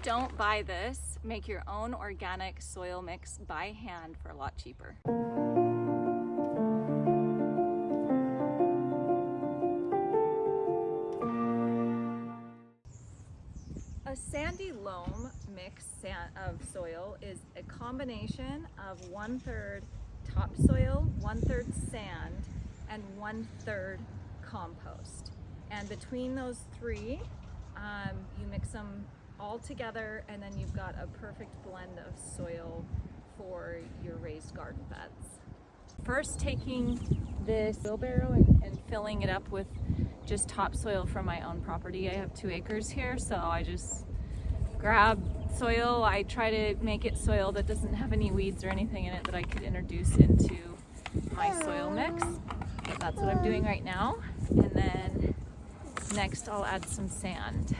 Don't buy this. Make your own organic soil mix by hand for a lot cheaper. A sandy loam mix of soil is a combination of 1/3 topsoil, 1/3 sand, and 1/3 compost. And between those three, you mix them all together, and then you've got a perfect blend of soil for your raised garden beds. First, taking this wheelbarrow and filling it up with just topsoil from my own property. I have 2 acres here, so I just grab soil. I try to make it soil that doesn't have any weeds or anything in it that I could introduce into my soil mix. So that's what I'm doing right now. And then next I'll add some sand.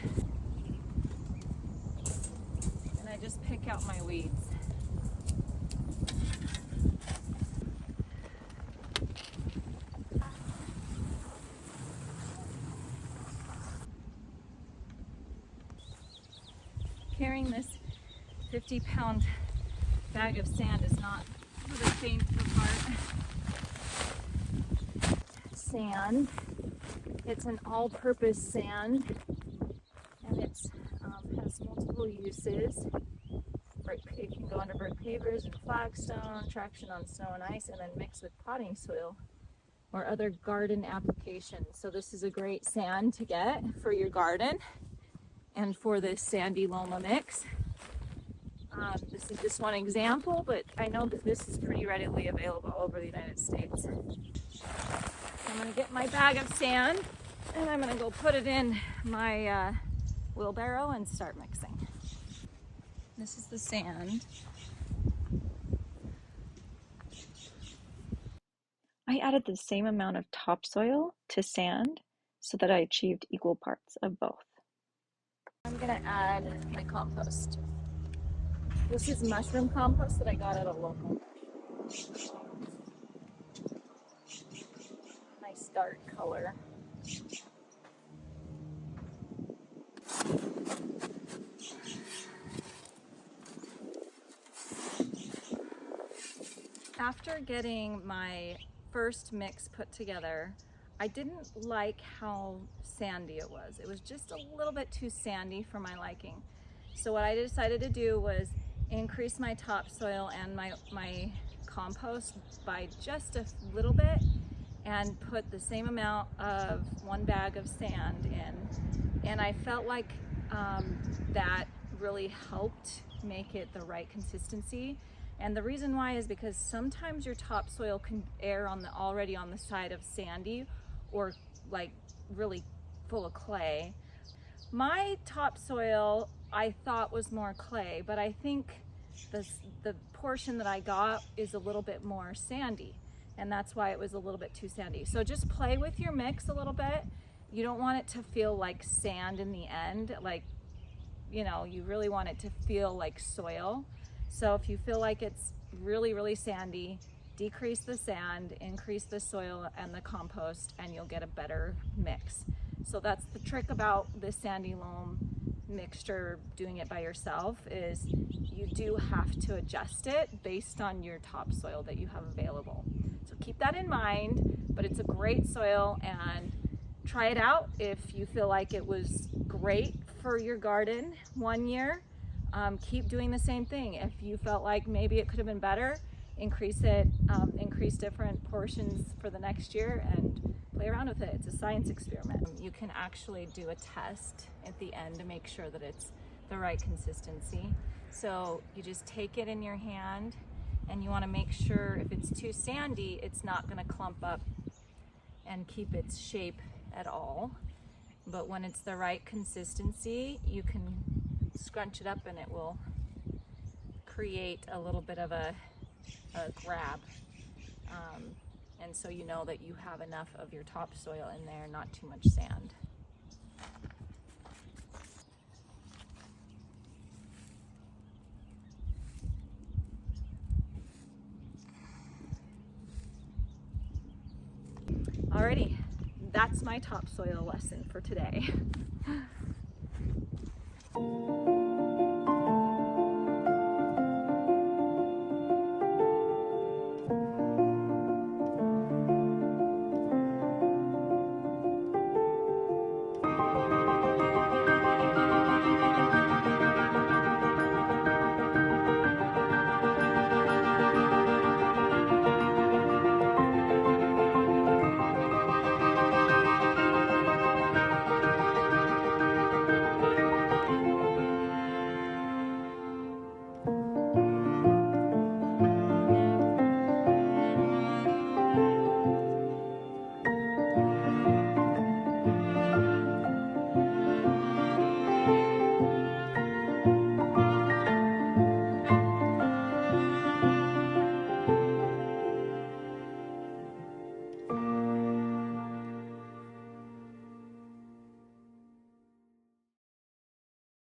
And I just pick out my weeds. Carrying this 50-pound bag of sand is not for the faint of heart. Sand. It's an all-purpose sand, and it has multiple uses. It can go under brick pavers and flagstone, traction on snow and ice, and then mix with potting soil or other garden applications. So this is a great sand to get for your garden and for this Sandy Loam mix. This is just one example, but I know that this is pretty readily available all over the United States. I'm gonna get my bag of sand and I'm gonna go put it in my wheelbarrow and start mixing. This is the sand. I added the same amount of topsoil to sand so that I achieved equal parts of both. I'm gonna add my compost. This is mushroom compost that I got at a local. Nice dark color. After getting my first mix put together, I didn't like how sandy it was. It was just a little bit too sandy for my liking. So what I decided to do was increase my topsoil and my compost by just a little bit and put the same amount of 1 bag of sand in. And I felt like that really helped make it the right consistency. And the reason why is because sometimes your topsoil can err already on the side of sandy or like really full of clay. My topsoil I thought was more clay, but I think the portion that I got is a little bit more sandy, and that's why it was a little bit too sandy. So just play with your mix a little bit. You don't want it to feel like sand in the end, like, you know, you really want it to feel like soil. So if you feel like it's really, really sandy, decrease the sand, increase the soil and the compost, and you'll get a better mix. So that's the trick about this Sandy Loam mixture, doing it by yourself, is you do have to adjust it based on your topsoil that you have available. So keep that in mind, but it's a great soil, and try it out. If you feel like it was great for your garden one year, keep doing the same thing. If you felt like maybe it could have been better, increase it, increase different portions for the next year and play around with it. It's a science experiment. You can actually do a test at the end to make sure that it's the right consistency. So you just take it in your hand and you want to make sure if it's too sandy, it's not going to clump up and keep its shape at all. But when it's the right consistency, you can scrunch it up and it will create a little bit of a grab. And so you know that you have enough of your topsoil in there, not too much sand. Alrighty, that's my topsoil lesson for today.